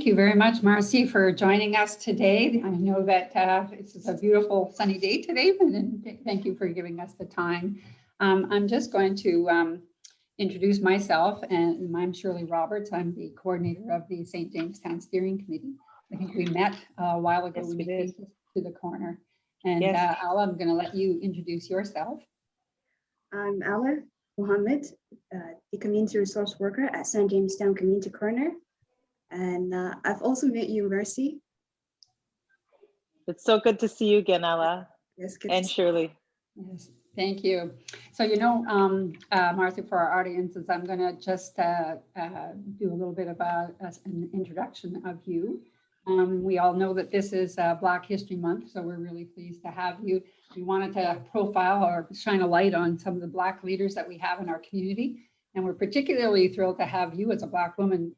thank you very much, Marci, for joining us today. I know that this is a beautiful sunny day today, and thank you for giving us the time. I'm just going to introduce myself, and I'm Shirley Roberts. I'm the coordinator of the St. Jamestown Steering Committee. I think we met a while ago. Yes, we we met did. to the corner. And Yes. Ala, I'm going to let you introduce yourself. I'm Ala Mohammed, the community resource worker at St Jamestown Community Corner. And I've also met you, Marci. It's so good to see you again, Ella. Yes, good And to see Shirley. Yes, thank you. So, you know, Marci, for our audiences, I'm going to just do a little bit of an introduction of you. We all know that this is Black History Month, so we're really pleased to have you. We wanted to profile or shine a light on some of the Black leaders that we have in our community. And we're particularly thrilled to have you as a Black woman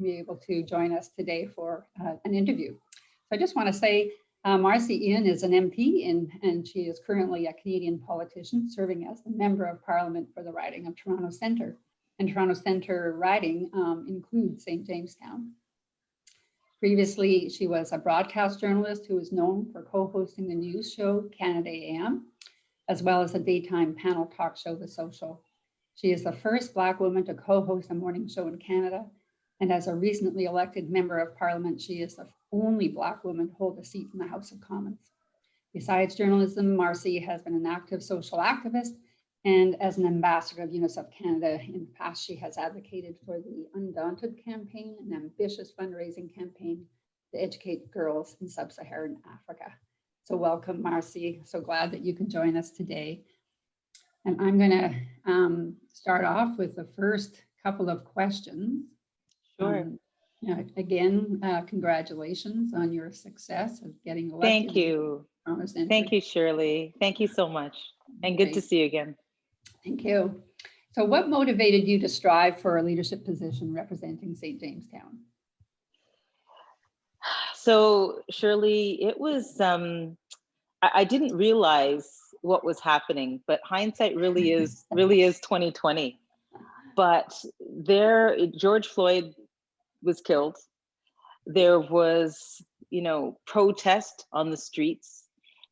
be able to join us today for an interview. So I just want to say, Marci Ien is an MP and she is currently a Canadian politician serving as the Member of Parliament for the riding of Toronto Centre. And Toronto Centre riding includes St. Jamestown. Previously, she was a broadcast journalist who is known for co-hosting the news show Canada AM, as well as a daytime panel talk show, The Social. She is the first Black woman to co-host a morning show in Canada. And as a recently elected Member of Parliament, she is the only Black woman to hold a seat in the House of Commons. Besides journalism, Marci has been an active social activist, and as an ambassador of UNICEF Canada in the past, she has advocated for the Undaunted campaign, an ambitious fundraising campaign to educate girls in sub-Saharan Africa. So welcome, Marci. So glad that you can join us today. And I'm going to start off with the first couple of questions. Sure. Again, congratulations on your success of getting elected. Thank you. Thank you, Shirley. Thank you so much. And good to see you again. Thank you. So what motivated you to strive for a leadership position representing St. Jamestown? So Shirley, it was, I didn't realize what was happening, but hindsight really is 2020. But there, George Floyd was killed. There was, protest on the streets.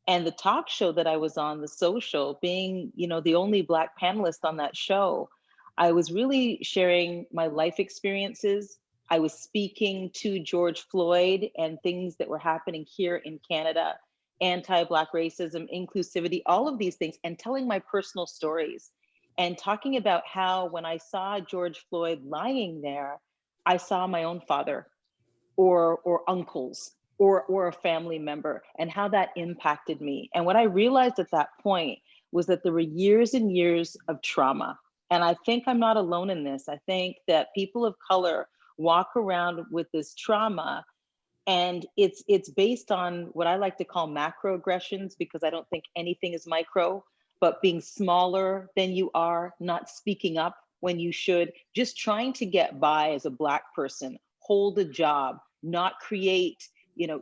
And the talk show that I was on, The Social, being, the only Black panelist on that show, I was really sharing my life experiences. I was speaking to George Floyd and things that were happening here in Canada, anti-Black racism, inclusivity, all of these things, and telling my personal stories and talking about how when I saw George Floyd lying there, I saw my own father or uncles or a family member, and how that impacted me. And what I realized at that point was that there were years and years of trauma. And I think I'm not alone in this. I think that people of color walk around with this trauma, and it's based on what I like to call macroaggressions, because I don't think anything is micro, but being smaller than you are, not speaking up when you should, just trying to get by as a Black person, hold a job, not create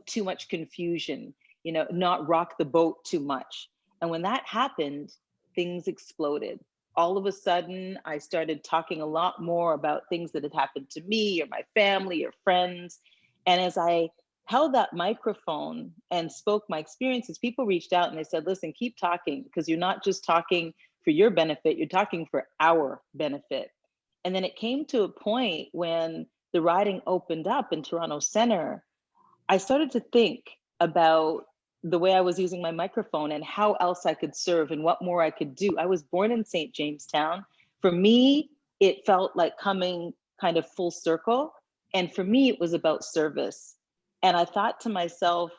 too much confusion, not rock the boat too much. And when that happened, things exploded. All of a sudden, I started talking a lot more about things that had happened to me or my family or friends. And as I held that microphone and spoke my experiences, people reached out and they said, listen, keep talking, because you're not just talking for your benefit, you're talking for our benefit. And then it came to a point when the riding opened up in Toronto Centre, I started to think about the way I was using my microphone and how else I could serve and what more I could do. I was born in St. Jamestown. For me, it felt like coming kind of full circle. And for me, it was about service. And I thought to myself,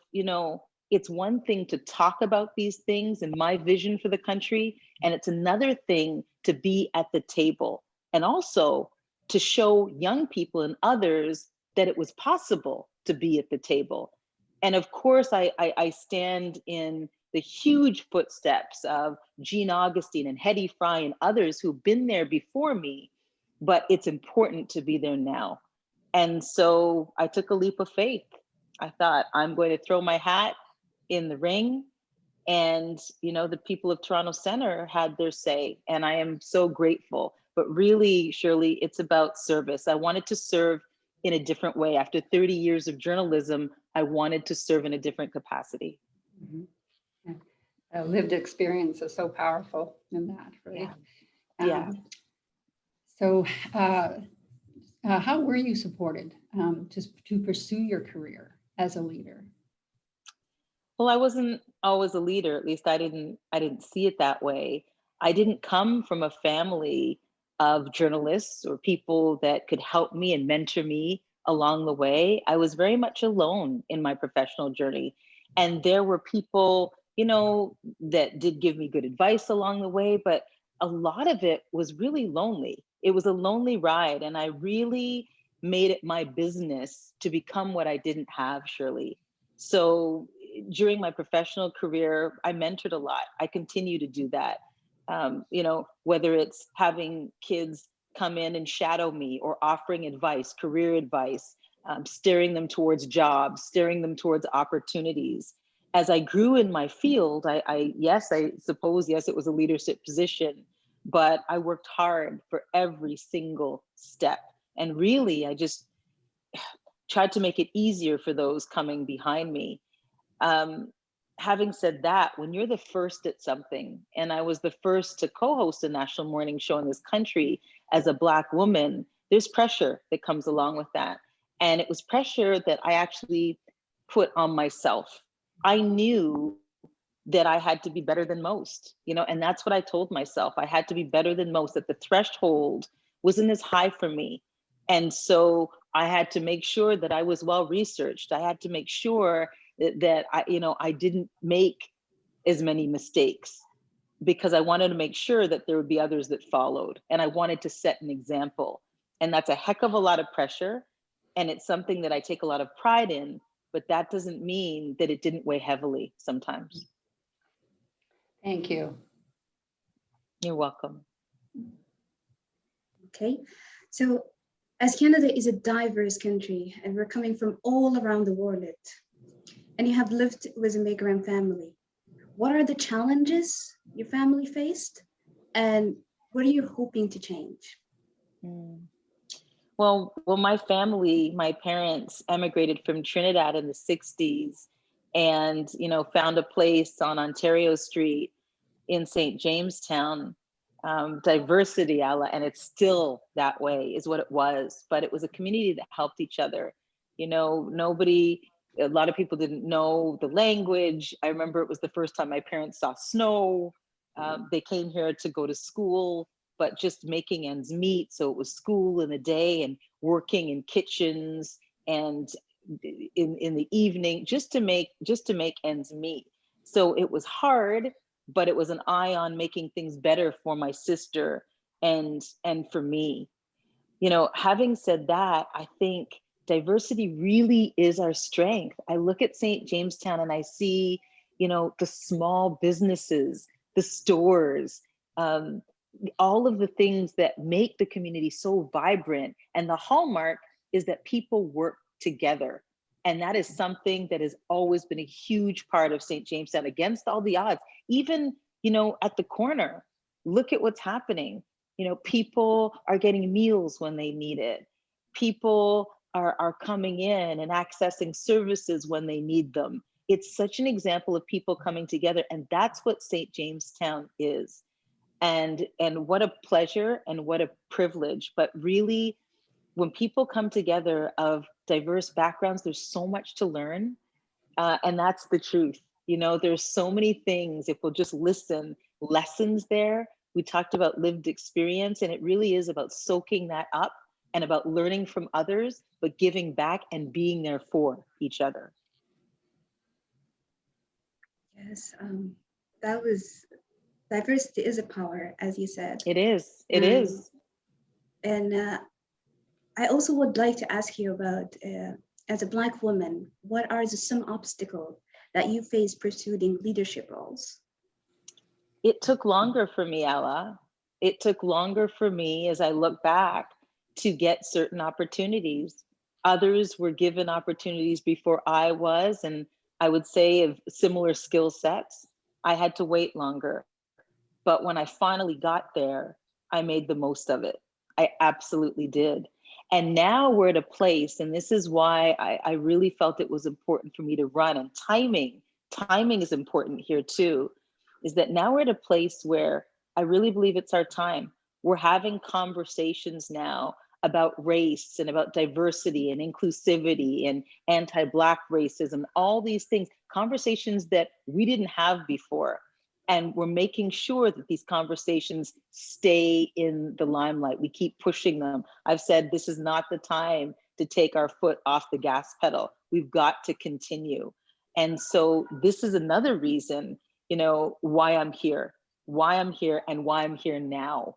it's one thing to talk about these things and my vision for the country, and it's another thing to be at the table and also to show young people and others that it was possible to be at the table. And of course, I stand in the huge footsteps of Jean Augustine and Hetty Fry and others who've been there before me, but it's important to be there now. And so I took a leap of faith. I thought, I'm going to throw my hat in the ring. And, the people of Toronto Centre had their say, and I am so grateful. But really, Shirley, it's about service. I wanted to serve in a different way. After 30 years of journalism, I wanted to serve in a different capacity. Mhm. Yeah. Lived experience is so powerful in that, right? Yeah. So how were you supported to pursue your career as a leader? Well, I wasn't always a leader. At least I didn't see it that way. I didn't come from a family of journalists or people that could help me and mentor me along the way. I was very much alone in my professional journey. And there were people, that did give me good advice along the way, but a lot of it was really lonely. It was a lonely ride. And I really made it my business to become what I didn't have, Shirley. So during my professional career, I mentored a lot. I continue to do that. Whether it's having kids come in and shadow me or offering advice, career advice, steering them towards jobs, steering them towards opportunities. As I grew in my field, I suppose, yes, it was a leadership position, but I worked hard for every single step. And really, I just tried to make it easier for those coming behind me. um, Having said that, when you're the first at something, and I was the first to co-host a national morning show in this country as a Black woman, there's pressure that comes along with that. And it was pressure that I actually put on myself. I knew that I had to be better than most, and that's what I told myself. I had to be better than most, that the threshold wasn't as high for me. And so I had to make sure that I was well researched. I had to make sure that I didn't make as many mistakes, because I wanted to make sure that there would be others that followed. And I wanted to set an example. And that's a heck of a lot of pressure. And it's something that I take a lot of pride in, but that doesn't mean that it didn't weigh heavily sometimes. Thank you. You're welcome. Okay, so as Canada is a diverse country and we're coming from all around the world, and you have lived with a migrant family, what are the challenges your family faced and what are you hoping to change? Mm. Well, my family, my parents emigrated from Trinidad in the 60s and, found a place on Ontario Street in St Jamestown. Diversity, Ella, and it's still that way, is what it was. But it was a community that helped each other. A lot of people didn't know the language. I remember it was the first time my parents saw snow. They came here to go to school, but just making ends meet. So it was school in the day and working in kitchens and in the evening, just to make ends meet. So it was hard, but it was an eye on making things better for my sister and for me. Having said that, I think diversity really is our strength. I look at St. Jamestown and I see, the small businesses, the stores, all of the things that make the community so vibrant. And the hallmark is that people work together. And that is something that has always been a huge part of St. Jamestown, against all the odds. Even, at the corner, look at what's happening. People are getting meals when they need it. People are coming in and accessing services when they need them. It's such an example of people coming together. And that's what St. Jamestown is. And what a pleasure and what a privilege. But really, when people come together of diverse backgrounds, there's so much to learn. And that's the truth. There's so many things, if we'll just listen, lessons there. We talked about lived experience, and it really is about soaking that up and about learning from others, but giving back and being there for each other. Yes, that was, diversity is a power, as you said. It is. It is. And I also would like to ask you about, as a Black woman, what are some obstacles that you face pursuing leadership roles? It took longer for me, Ella. It took longer for me, as I look back, to get certain opportunities. Others were given opportunities before I was, and I would say of similar skill sets. I had to wait longer. But when I finally got there, I made the most of it. I absolutely did. And now we're at a place, and this is why I really felt it was important for me to run, and timing is important here too, is that now we're at a place where I really believe it's our time. We're having conversations now about race and about diversity and inclusivity and anti-Black racism, all these things, conversations that we didn't have before. And we're making sure that these conversations stay in the limelight. We keep pushing them. I've said this is not the time to take our foot off the gas pedal. We've got to continue. And so this is another reason, you know, why I'm here and why I'm here now,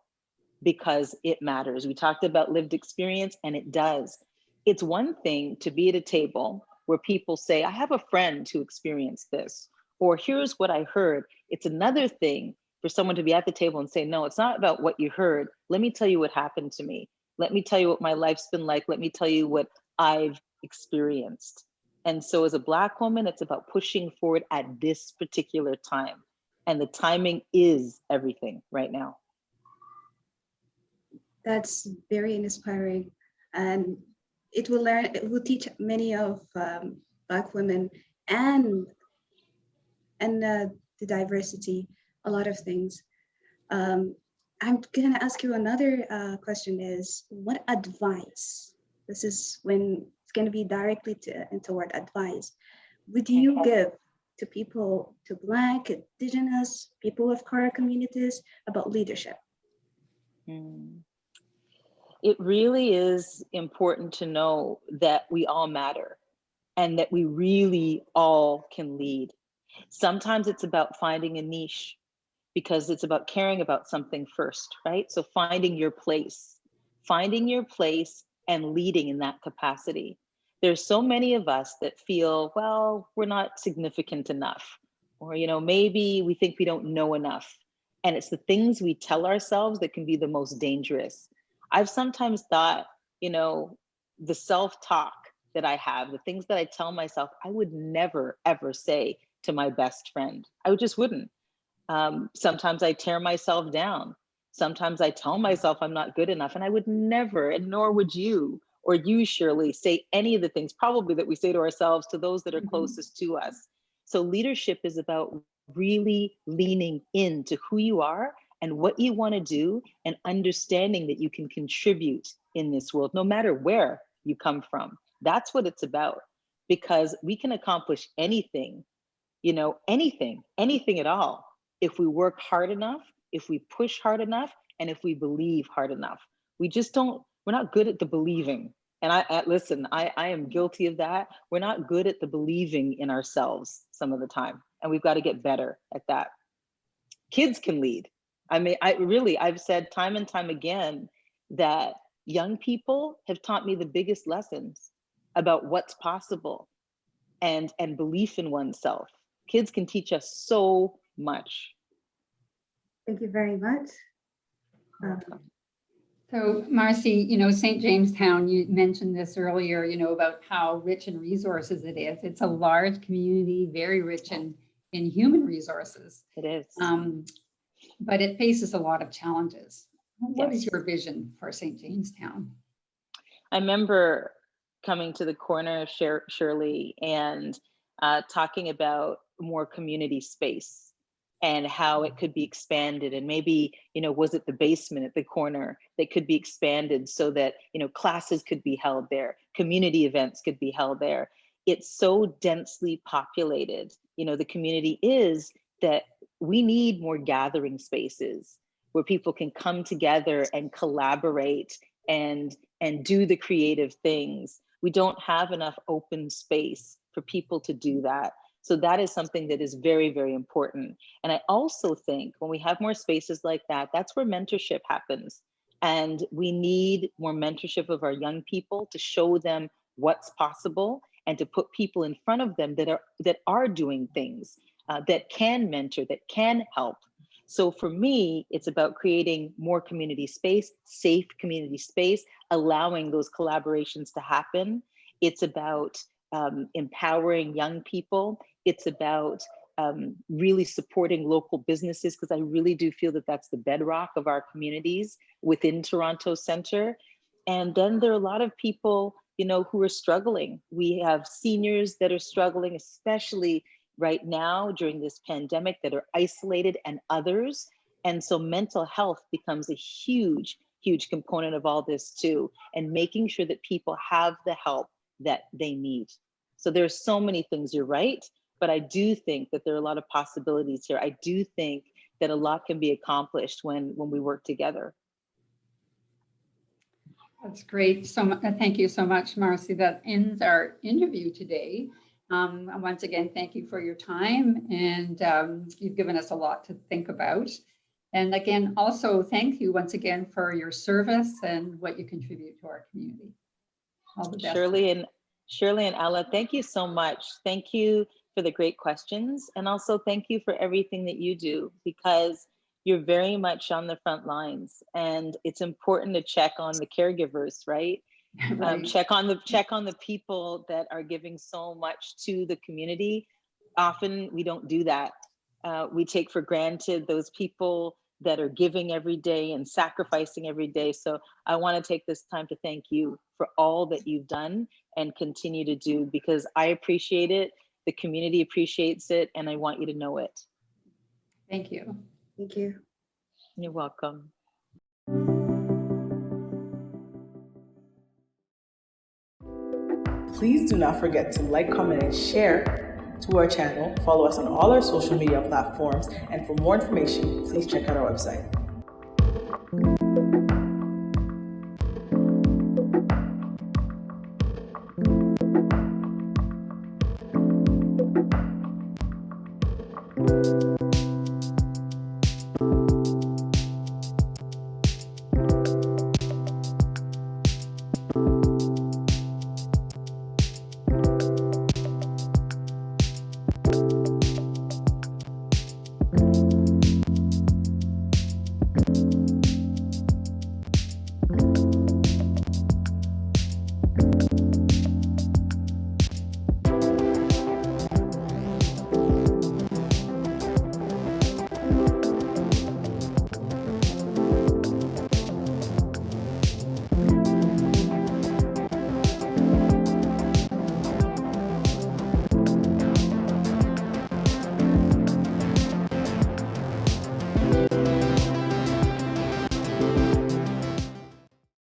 because it matters. We talked about lived experience, and it does. It's one thing to be at a table where people say, I have a friend who experienced this, or here's what I heard. It's another thing for someone to be at the table and say, no, it's not about what you heard. Let me tell you what happened to me. Let me tell you what my life's been like. Let me tell you what I've experienced. And so as a Black woman, it's about pushing forward at this particular time. And the timing is everything right now. That's very inspiring, and it will teach many of Black women and the diversity a lot of things. I'm gonna ask you another question is, what advice, this is when it's gonna be directly toward advice, would you give to people, to Black, Indigenous, people of color communities about leadership? It really is important to know that we all matter and that we really all can lead. Sometimes it's about finding a niche because it's about caring about something first, right? So finding your place and leading in that capacity. There's so many of us that feel, well, we're not significant enough, or, you know, maybe we think we don't know enough. And it's the things we tell ourselves that can be the most dangerous. I've sometimes thought, you know, the self-talk that I have, the things that I tell myself, I would never, ever say to my best friend. I just wouldn't. Sometimes I tear myself down. Sometimes I tell myself I'm not good enough, and I would never, and nor would you, or you, Shirley, say any of the things probably that we say to ourselves to those that are closest to us. So leadership is about really leaning into who you are and what you want to do, and understanding that you can contribute in this world, no matter where you come from. That's what it's about, because we can accomplish anything, you know, anything at all, if we work hard enough, if we push hard enough, and if we believe hard enough. We just don't, we're not good at the believing. And listen, I am guilty of that. We're not good at the believing in ourselves some of the time, and we've got to get better at that. Kids can lead. I mean, I've said time and time again that young people have taught me the biggest lessons about what's possible and belief in oneself. Kids can teach us so much. Thank you very much. So Marci, you know, St. Jamestown, you mentioned this earlier, you know, about how rich in resources it is. It's a large community, very rich in human resources. It is. But it faces a lot of challenges. What is Yes. your vision for St. Jamestown? I remember coming to the corner, Shirley, and talking about more community space and how it could be expanded, and maybe, you know, was it the basement at the corner that could be expanded so that, you know, classes could be held there, community events could be held there. It's so densely populated, you know, the community is, that we need more gathering spaces where people can come together and collaborate and do the creative things. We don't have enough open space for people to do that. So that is something that is very, very important. And I also think when we have more spaces like that, that's where mentorship happens. And we need more mentorship of our young people to show them what's possible, and to put people in front of them that are doing things, that can mentor, that can help. So for me, it's about creating more community space, safe community space, allowing those collaborations to happen. It's about empowering young people. It's about really supporting local businesses, because I really do feel that that's the bedrock of our communities within Toronto Centre. And then there are a lot of people, who are struggling. We have seniors that are struggling, especially right now during this pandemic, that are isolated, and others. And so mental health becomes a huge, huge component of all this too, and making sure that people have the help that they need. So there's so many things, you're right, but I do think that there are a lot of possibilities here. I do think that a lot can be accomplished when we work together. That's great. Thank you so much, Marci. That ends our interview today. Once again, thank you for your time, and you've given us a lot to think about. And again, also thank you once again for your service and what you contribute to our community. All the best. Shirley and Ella, thank you so much. Thank you for the great questions, and also thank you for everything that you do, because you're very much on the front lines, and it's important to check on the caregivers, right? Right. Check on the people that are giving so much to the community. Often we don't do that. We take for granted those people that are giving every day and sacrificing every day. So I want to take this time to thank you for all that you've done and continue to do, because I appreciate it, the community appreciates it, and I want you to know it. Thank you. Thank you. You're welcome. Please do not forget to like, comment, and share to our channel. Follow us on all our social media platforms. And for more information, please check out our website.